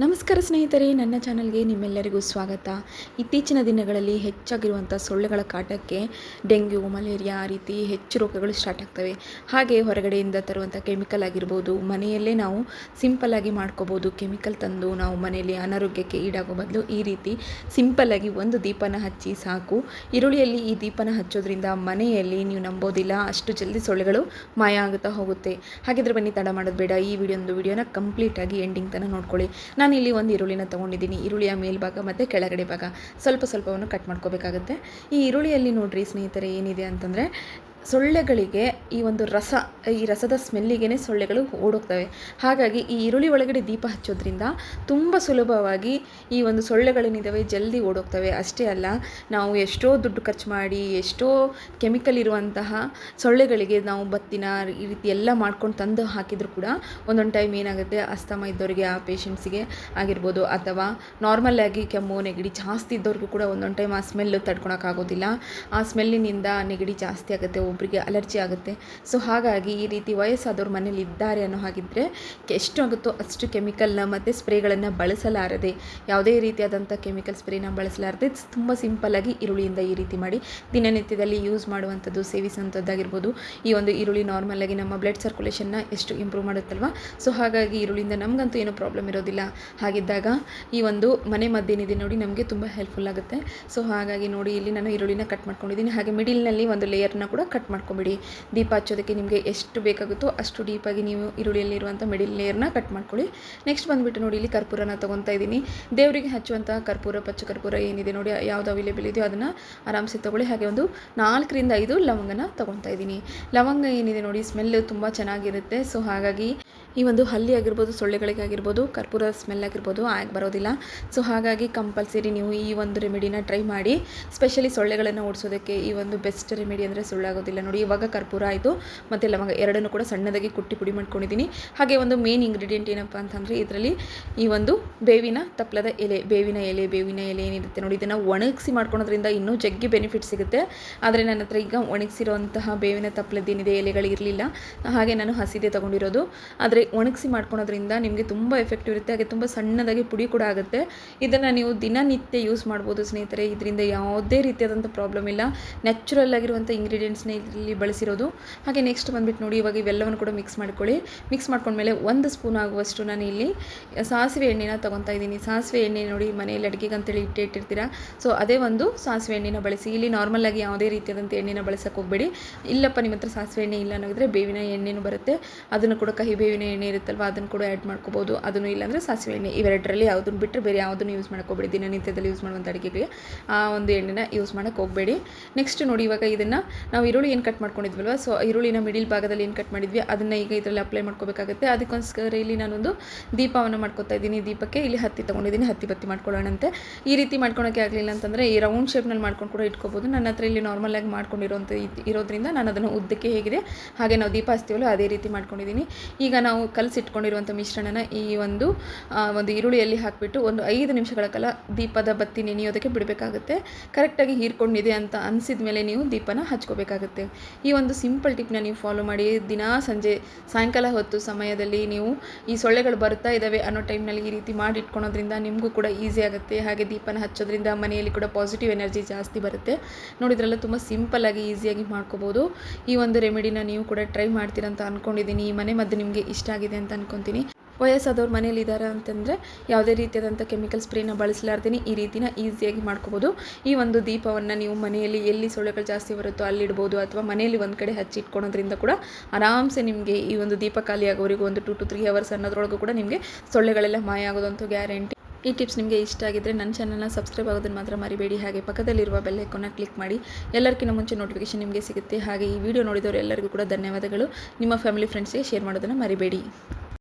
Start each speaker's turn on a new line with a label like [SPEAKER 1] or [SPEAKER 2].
[SPEAKER 1] ನಮಸ್ಕಾರ ಸ್ನೇಹಿತರೆ, ನನ್ನ ಚಾನಲ್ಗೆ ನಿಮ್ಮೆಲ್ಲರಿಗೂ ಸ್ವಾಗತ. ಇತ್ತೀಚಿನ ದಿನಗಳಲ್ಲಿ ಹೆಚ್ಚಾಗಿರುವಂಥ ಸೊಳ್ಳೆಗಳ ಕಾಟಕ್ಕೆ ಡೆಂಗ್ಯೂ, ಮಲೇರಿಯಾ ಆ ರೀತಿ ಹೆಚ್ಚು ರೋಗಗಳು ಸ್ಟಾರ್ಟ್ ಆಗ್ತವೆ. ಹಾಗೆ ಹೊರಗಡೆಯಿಂದ ತರುವಂಥ ಕೆಮಿಕಲ್ ಆಗಿರ್ಬೋದು, ಮನೆಯಲ್ಲೇ ನಾವು ಸಿಂಪಲ್ಲಾಗಿ ಮಾಡ್ಕೋಬೋದು. ಕೆಮಿಕಲ್ ತಂದು ನಾವು ಮನೆಯಲ್ಲಿ ಅನಾರೋಗ್ಯಕ್ಕೆ ಈಡಾಗೋ ಬದಲು ಈ ರೀತಿ ಸಿಂಪಲ್ಲಾಗಿ ಒಂದು ದೀಪನ ಹಚ್ಚಿ ಸಾಕು. ಈರುಳ್ಳಿಯಲ್ಲಿ ಈ ದೀಪನ ಹಚ್ಚೋದ್ರಿಂದ ಮನೆಯಲ್ಲಿ ನೀವು ನಂಬೋದಿಲ್ಲ, ಅಷ್ಟು ಜಲ್ದಿ ಸೊಳ್ಳೆಗಳು ಮಾಯ ಆಗುತ್ತಾ ಹೋಗುತ್ತೆ. ಹಾಗಿದ್ರೆ ಬನ್ನಿ, ತಡ ಮಾಡೋದು ಬೇಡ, ಈ ವಿಡಿಯೋನ ಕಂಪ್ಲೀಟಾಗಿ ಎಂಡಿಂಗ್ ತನಕ ನೋಡ್ಕೊಳ್ಳಿ. ನಾನು ಇಲ್ಲಿ ಒಂದು ಈರುಳ್ಳಿನ ತೊಗೊಂಡಿದ್ದೀನಿ. ಈರುಳ್ಳಿಯ ಮೇಲ್ಭಾಗ ಮತ್ತು ಕೆಳಗಡೆ ಭಾಗ ಸ್ವಲ್ಪವನ್ನು ಕಟ್ ಮಾಡ್ಕೋಬೇಕಾಗುತ್ತೆ. ಈ ಈರುಳ್ಳಿಯಲ್ಲಿ ನೋಡ್ರಿ ಸ್ನೇಹಿತರೆ, ಏನಿದೆ ಅಂತಂದರೆ ಸೊಳ್ಳೆಗಳಿಗೆ ಈ ಒಂದು ರಸದ ಸ್ಮೆಲ್ಲಿಗೆ ಸೊಳ್ಳೆಗಳು ಓಡೋಗ್ತವೆ. ಹಾಗಾಗಿ ಈ ಈರುಳ್ಳಿ ಒಳಗಡೆ ದೀಪ ಹಚ್ಚೋದ್ರಿಂದ ತುಂಬ ಸುಲಭವಾಗಿ ಈ ಒಂದು ಸೊಳ್ಳೆಗಳೇನಿದ್ದಾವೆ ಜಲ್ದಿ ಓಡೋಗ್ತವೆ. ಅಷ್ಟೇ ಅಲ್ಲ, ನಾವು ಎಷ್ಟೋ ದುಡ್ಡು ಖರ್ಚು ಮಾಡಿ ಎಷ್ಟೋ ಕೆಮಿಕಲ್ ಇರುವಂತಹ ಸೊಳ್ಳೆಗಳಿಗೆ ನಾವು ಬತ್ತಿನ ಈ ರೀತಿ ಎಲ್ಲ ಮಾಡ್ಕೊಂಡು ತಂದು ಹಾಕಿದರೂ ಕೂಡ ಒಂದೊಂದು ಟೈಮ್ ಏನಾಗುತ್ತೆ, ಅಸ್ತಮ ಇದ್ದವರಿಗೆ ಆ ಪೇಷಂಟ್ಸಿಗೆ ಆಗಿರ್ಬೋದು, ಅಥವಾ ನಾರ್ಮಲ್ಲಾಗಿ ಕೆಮ್ಮು ನೆಗಡಿ ಜಾಸ್ತಿ ಇದ್ದವ್ರಿಗೂ ಕೂಡ ಒಂದೊಂದು ಟೈಮ್ ಆ ಸ್ಮೆಲ್ಲು ತಡ್ಕೊಳಕ್ಕಾಗೋದಿಲ್ಲ. ಆ ಸ್ಮೆಲ್ಲಿನಿಂದ ನೆಗಡಿ ಜಾಸ್ತಿ ಆಗುತ್ತೆ, ಒಬ್ಬರಿಗೆ ಅಲರ್ಜಿ ಆಗುತ್ತೆ. ಸೊ ಹಾಗಾಗಿ ಈ ರೀತಿ ವಯಸ್ಸಾದವ್ರು ಮನೇಲಿ ಇದ್ದಾರೆ ಅನ್ನೋ ಹಾಗಿದ್ದರೆ ಎಷ್ಟು ಆಗುತ್ತೋ ಅಷ್ಟು ಕೆಮಿಕಲ್ನ ಮತ್ತು ಸ್ಪ್ರೇಗಳನ್ನು ಬಳಸಲಾರದೆ, ಯಾವುದೇ ರೀತಿಯಾದಂಥ ಕೆಮಿಕಲ್ ಸ್ಪ್ರೇನ ಬಳಸಲಾರದೆ ತುಂಬ ಸಿಂಪಲ್ಲಾಗಿ ಈರುಳ್ಳಿಯಿಂದ ಈ ರೀತಿ ಮಾಡಿ ದಿನನಿತ್ಯದಲ್ಲಿ ಯೂಸ್ ಮಾಡುವಂಥದ್ದು, ಸೇವಿಸುವಂಥದ್ದಾಗಿರ್ಬೋದು. ಈ ಒಂದು ಈರುಳ್ಳಿ ನಾರ್ಮಲಾಗಿ ನಮ್ಮ ಬ್ಲಡ್ ಸರ್ಕ್ಯುಲೇಷನ್ನ ಎಷ್ಟು ಇಂಪ್ರೂವ್ ಮಾಡುತ್ತಲ್ವ. ಸೊ ಹಾಗಾಗಿ ಈರುಳ್ಳಿಯಿಂದ ನಮಗಂತೂ ಏನೂ ಪ್ರಾಬ್ಲಮ್ ಇರೋದಿಲ್ಲ. ಹಾಗಿದ್ದಾಗ ಈ ಒಂದು ಮನೆ ಮದ್ದೇನಿದೆ ನೋಡಿ, ನಮಗೆ ತುಂಬ ಹೆಲ್ಪ್ಫುಲ್ ಆಗುತ್ತೆ. ಸೊ ಹಾಗಾಗಿ ನೋಡಿ, ಇಲ್ಲಿ ನಾನು ಈರುಳ್ಳಿನ ಕಟ್ ಮಾಡ್ಕೊಂಡಿದ್ದೀನಿ. ಹಾಗೆ ಮಿಡಿಲ್ನಲ್ಲಿ ಒಂದು ಲೇಯರ್ನ ಕೂಡ ಕಟ್ ಮಾಡ್ಕೊಂಬಿಡಿ. ದೀಪ ಹಚ್ಚೋದಕ್ಕೆ ನಿಮಗೆ ಎಷ್ಟು ಬೇಕಾಗುತ್ತೋ ಅಷ್ಟು ಡೀಪಾಗಿ ನೀವು ಈರುಳ್ಳಿಯಲ್ಲಿರುವಂಥ ಮಿಡಿಲ್ ಲೇಯರ್ನ ಕಟ್ ಮಾಡ್ಕೊಳ್ಳಿ. ನೆಕ್ಸ್ಟ್ ಬಂದುಬಿಟ್ಟು ನೋಡಿ, ಇಲ್ಲಿ ಕರ್ಪೂರನ ತೊಗೊತಾ ಇದ್ದೀನಿ. ದೇವರಿಗೆ ಹಚ್ಚುವಂಥ ಕರ್ಪೂರ, ಪಚ್ಚ ಕರ್ಪೂರ ಏನಿದೆ ನೋಡಿ, ಯಾವುದು ಅವೈಲೇಬಲ್ ಇದೆಯೋ ಅದನ್ನು ಆರಾಮ್ಸೆ ತೊಗೊಳ್ಳಿ. ಹಾಗೆ ಒಂದು 4 ರಿಂದ 5 ಲವಂಗನ ತೊಗೊತಾ ಇದ್ದೀನಿ. ಲವಂಗ ಏನಿದೆ ನೋಡಿ, ಸ್ಮೆಲ್ ತುಂಬ ಚೆನ್ನಾಗಿರುತ್ತೆ. ಸೊ ಹಾಗಾಗಿ ಈ ಒಂದು ಹಲ್ಲಿ ಆಗಿರ್ಬೋದು, ಸೊಳ್ಳೆಗಳಿಗಾಗಿರ್ಬೋದು, ಕರ್ಪೂರ ಸ್ಮೆಲ್ ಆಗಿರ್ಬೋದು ಆಗಿ ಬರೋದಿಲ್ಲ. ಸೊ ಹಾಗಾಗಿ ಕಂಪಲ್ಸರಿ ನೀವು ಈ ಒಂದು ರೆಮಿಡಿನ ಟ್ರೈ ಮಾಡಿ. ಸ್ಪೆಷಲಿ ಸೊಳ್ಳೆಗಳನ್ನು ಓಡಿಸೋದಕ್ಕೆ ಈ ಒಂದು ಬೆಸ್ಟ್ ರೆಮಿಡಿ ಅಂದರೆ ಸುಳ್ಳಾಗೋದಿಲ್ಲ ನೋಡಿ. ಇವಾಗ ಕರ್ಪೂರ ಆಯಿತು ಮತ್ತು ಲವಂಗ ಎರಡನ್ನೂ ಕೂಡ ಸಣ್ಣದಾಗಿ ಕುಟ್ಟಿ ಪುಡಿ ಮಾಡ್ಕೊಂಡಿದ್ದೀನಿ. ಹಾಗೆ ಒಂದು ಮೇನ್ ಇಂಗ್ರೀಡಿಯೆಂಟ್ ಏನಪ್ಪ ಅಂತಂದರೆ ಇದರಲ್ಲಿ ಈ ಒಂದು ಬೇವಿನ ತಪ್ಪಲದ ಎಲೆ, ಬೇವಿನ ಎಲೆ ಏನಿರುತ್ತೆ ನೋಡಿ, ಇದನ್ನು ಒಣಗಿಸಿ ಮಾಡ್ಕೊಳೋದ್ರಿಂದ ಇನ್ನೂ ಜಗ್ಗಿ ಬೆನಿಫಿಟ್ ಸಿಗುತ್ತೆ. ಆದರೆ ನನ್ನ ಹತ್ರ ಈಗ ಒಣಗಿಸಿರೋಂತಹ ಬೇವಿನ ತಪ್ಪಲದ್ದೇನಿದೆ ಎಲೆಗಳಿರಲಿಲ್ಲ, ಹಾಗೆ ನಾನು ಹಸಿದೆ ತೊಗೊಂಡಿರೋದು. ಆದರೆ ಒಣಗಿಸಿ ಮಾಡ್ಕೊಳೋದ್ರಿಂದ ನಿಮಗೆ ತುಂಬ ಎಫೆಕ್ಟಿವ್ ಇರುತ್ತೆ. ಹಾಗೆ ತುಂಬ ಸಣ್ಣದಾಗಿ ಪುಡಿ ಕೂಡ ಆಗುತ್ತೆ. ಇದನ್ನು ನೀವು ದಿನನಿತ್ಯ ಯೂಸ್ ಮಾಡ್ಬೋದು ಸ್ನೇಹಿತರೆ. ಇದರಿಂದ ಯಾವುದೇ ರೀತಿಯಾದಂಥ ಪ್ರಾಬ್ಲಮ್ ಇಲ್ಲ. ನ್ಯಾಚುರಲ್ ಆಗಿರುವಂಥ ಇಂಗ್ರೀಡಿಯೆಂಟ್ಸ್ನ ಇದರಲ್ಲಿ ಬಳಸಿರೋದು. ಹಾಗೆ ನೆಕ್ಸ್ಟ್ ಬಂದುಬಿಟ್ಟು ನೋಡಿ, ಇವಾಗ ಇವೆಲ್ಲವನ್ನು ಕೂಡ ಮಿಕ್ಸ್ ಮಾಡ್ಕೊಳ್ಳಿ. ಮಿಕ್ಸ್ ಮಾಡ್ಕೊಂಡ್ಮೇಲೆ 1 ಸ್ಪೂನ್ ಆಗುವಷ್ಟು ನಾನು ಇಲ್ಲಿ ಸಾಸಿವೆ ಎಣ್ಣೆನ ತೊಗೊತಾ ಇದ್ದೀನಿ. ಸಾಸಿವೆ ಎಣ್ಣೆ ನೋಡಿ, ಮನೆಯಲ್ಲಿ ಅಡುಗೆಗೆ ಅಂತೇಳಿ ಇಟ್ಟಿರ್ತೀರಾ. ಸೊ ಅದೇ ಒಂದು ಸಾಸಿವೆ ಎಣ್ಣೆನ ಬಳಸಿ. ಇಲ್ಲಿ ನಾರ್ಮಲಾಗಿ ಯಾವುದೇ ರೀತಿಯಾದಂಥ ಎಣ್ಣೆನ ಬಳಸೋಕೆ ಹೋಗಬೇಡಿ. ಇಲ್ಲಪ್ಪ ನಿಮ್ಮ ಹತ್ರ ಸಾಸಿವೆ ಎಣ್ಣೆ ಇಲ್ಲ ಅನ್ನೋದ್ರೆ ಬೇವಿನ ಎಣ್ಣೆನೂ ಬರುತ್ತೆ, ಅದನ್ನು ಕೂಡ ಕಹಿ ಬೇವಿನ ಎಣ್ಣೆ ಇರುತ್ತಲ್ವ, ಅದನ್ನು ಕೂಡ ಆ್ಯಡ್ ಮಾಡ್ಕೋಬೋದು. ಅದನ್ನು ಇಲ್ಲಾಂದರೆ ಸಾಸಿವೆ ಎಣ್ಣೆ, ಇವೆರಡರಲ್ಲಿ ಯಾವುದನ್ನು ಬಿಟ್ಟರೆ ಬೇರೆ ಯಾವುದನ್ನು ಯೂಸ್ ಮಾಡ್ಕೋಬೇಡಿ. ದಿನನಿತ್ಯದಲ್ಲಿ ಯೂಸ್ ಮಾಡುವಂಥ ಅಡುಗೆಗೆ ಆ ಒಂದು ಎಣ್ಣೆನ ಯೂಸ್ ಮಾಡೋಕ್ಕೆ ಹೋಗಬೇಡಿ. ನೆಕ್ಸ್ಟ್ ನೋಡಿ, ಇವಾಗ ಇದನ್ನು ನಾವು ಈರುಳ್ಳಿ ಏನು ಕಟ್ ಮಾಡ್ಕೊಂಡಿದ್ವಲ್ವ, ಸೊ ಈರುಳ್ಳಿನ ಮಿಡಿಲ್ ಭಾಗದಲ್ಲಿ ಏನು ಕಟ್ ಮಾಡಿದ್ವಿ ಅದನ್ನು ಈಗ ಇದರಲ್ಲಿ ಅಪ್ಲೈ ಮಾಡ್ಕೋಬೇಕಾಗುತ್ತೆ. ಅದಕ್ಕೋಸ್ಕರ ಇಲ್ಲಿ ನಾನೊಂದು ದೀಪವನ್ನು ಮಾಡ್ಕೊತಾ ಇದ್ದೀನಿ. ದೀಪಕ್ಕೆ ಇಲ್ಲಿ ಹತ್ತಿ ತೊಗೊಂಡಿದ್ದೀನಿ, ಹತ್ತಿ ಬತ್ತಿ ಮಾಡ್ಕೊಳ್ಳೋಣಂತೆ. ಈ ರೀತಿ ಮಾಡ್ಕೊಳಕ್ಕೆ ಆಗಲಿಲ್ಲ ಅಂತಂದರೆ ಈ ರೌಂಡ್ ಶೇಪ್ನಲ್ಲಿ ಮಾಡ್ಕೊಂಡು ಕೂಡ ಇಟ್ಕೋಬೋದು. ನನ್ನ ಹತ್ರ ಇಲ್ಲಿ ನಾರ್ಮಲಾಗಿ ಮಾಡ್ಕೊಂಡಿರೋಂಥ ಇರೋದ್ರಿಂದ ನಾನು ಅದನ್ನು ಉದ್ದಕ್ಕೆ ಹೇಗಿದೆ ಹಾಗೆ ನಾವು ದೀಪ ಹಚ್ತೀವಲ್ಲ ಅದೇ ರೀತಿ ಮಾಡ್ಕೊಂಡಿದ್ದೀನಿ. ಈಗ ನಾವು ಕಲಸಿಟ್ಕೊಂಡಿರುವಂಥ ಮಿಶ್ರಣನ ಈ ಒಂದು ಈರುಳ್ಳಿಯಲ್ಲಿ ಹಾಕಿಬಿಟ್ಟು ಒಂದು 5 ನಿಮಿಷಗಳ ಕಾಲ ದೀಪದ ಬತ್ತಿ ನೆನೆಯೋದಕ್ಕೆ ಬಿಡಬೇಕಾಗುತ್ತೆ. ಕರೆಕ್ಟಾಗಿ ಹೀರ್ಕೊಂಡಿದೆ ಅಂತ ಅನಿಸಿದ ಮೇಲೆ ನೀವು ದೀಪನ ಹಚ್ಕೋಬೇಕಾಗುತ್ತೆ. ಈ ಒಂದು ಸಿಂಪಲ್ ಟಿಪ್ನ ನೀವು ಫಾಲೋ ಮಾಡಿ. ದಿನ ಸಾಯಂಕಾಲ ಹೊತ್ತು ಸಮಯದಲ್ಲಿ ನೀವು ಈ ಸೊಳ್ಳೆಗಳು ಬರ್ತಾ ಇದ್ದಾವೆ ಅನ್ನೋ ಟೈಮ್ನಲ್ಲಿ ಈ ರೀತಿ ಮಾಡಿ ಇಟ್ಕೊಳೋದ್ರಿಂದ ನಿಮಗೂ ಕೂಡ ಈಸಿ ಆಗುತ್ತೆ. ಹಾಗೆ ದೀಪನ ಹಚ್ಚೋದ್ರಿಂದ ಮನೆಯಲ್ಲಿ ಕೂಡ ಪಾಸಿಟಿವ್ ಎನರ್ಜಿ ಜಾಸ್ತಿ ಬರುತ್ತೆ. ನೋಡಿದ್ರಲ್ಲ, ತುಂಬ ಸಿಂಪಲ್ಲಾಗಿ ಈಸಿಯಾಗಿ ಮಾಡ್ಕೋಬೋದು. ಈ ಒಂದು ರೆಮಿಡಿನ ನೀವು ಕೂಡ ಟ್ರೈ ಮಾಡ್ತೀರಂತ ಅಂದ್ಕೊಂಡಿದ್ದೀನಿ. ಈ ಮನೆ ಮದ್ದು ನಿಮಗೆ ಇಷ್ಟ ಆಗಿದೆ ಅಂತ ಅಂದ್ಕೊತೀನಿ. ವಯಸ್ಸಾದವ್ರು ಮನೇಲಿ ಇದ್ದಾರೆ ಅಂತಂದರೆ ಯಾವುದೇ ರೀತಿಯಾದಂಥ ಕೆಮಿಕಲ್ ಸ್ಪ್ರೇನ ಬಳಸಲಾರ್ದೇ ಈ ರೀತಿನ ಈಸಿಯಾಗಿ ಮಾಡ್ಕೋಬೋದು. ಈ ಒಂದು ದೀಪವನ್ನು ನೀವು ಮನೆಯಲ್ಲಿ ಎಲ್ಲಿ ಸೊಳ್ಳೆಗಳು ಜಾಸ್ತಿ ಬರುತ್ತೋ ಅಲ್ಲಿಡ್ಬೋದು, ಅಥವಾ ಮನೆಯಲ್ಲಿ ಒಂದು ಕಡೆ ಹಚ್ಚಿ ಇಟ್ಕೊಳೋದ್ರಿಂದ ಕೂಡ ಆರಾಮ್ಸೆ ನಿಮಗೆ ಈ ಒಂದು ದೀಪ ಖಾಲಿ ಆಗೋವರೆಗೂ ಒಂದು 2 to 3 ಅವರ್ಸ್ ಅನ್ನೋದ್ರೊಳಗೂ ಕೂಡ ನಿಮಗೆ ಸೊಳ್ಳೆಗಳೆಲ್ಲ ಮಾಯ ಆಗೋದಂತೂ ಗ್ಯಾರಂಟಿ. ಈ ಟಿಪ್ಸ್ ನಿಮಗೆ ಇಷ್ಟ ಆಗಿದ್ದರೆ ನನ್ನ ಚಾನಲ್ನ ಸಬ್ಸ್ಕ್ರೈಬ್ ಆಗೋದನ್ನು ಮಾತ್ರ ಮರಿಬೇಡಿ. ಹಾಗೆ ಪಕ್ಕದಲ್ಲಿರುವ ಬೆಲ್ ಐಕಾನ್ನ ಕ್ಲಿಕ್ ಮಾಡಿ. ಎಲ್ಲರಿಗಿಂತ ಮುಂಚೆ ನೋಟಿಫಿಕೇಷನ್ ನಿಮಗೆ ಸಿಗುತ್ತೆ. ಹಾಗೆ ಈ ವಿಡಿಯೋ ನೋಡಿದವರು ಎಲ್ಲರಿಗೂ ಕೂಡ ಧನ್ಯವಾದಗಳು. ನಿಮ್ಮ ಫ್ಯಾಮಿಲಿ ಫ್ರೆಂಡ್ಸ್ಗೆ ಶೇರ್ ಮಾಡೋದನ್ನು ಮರಿಬೇಡಿ.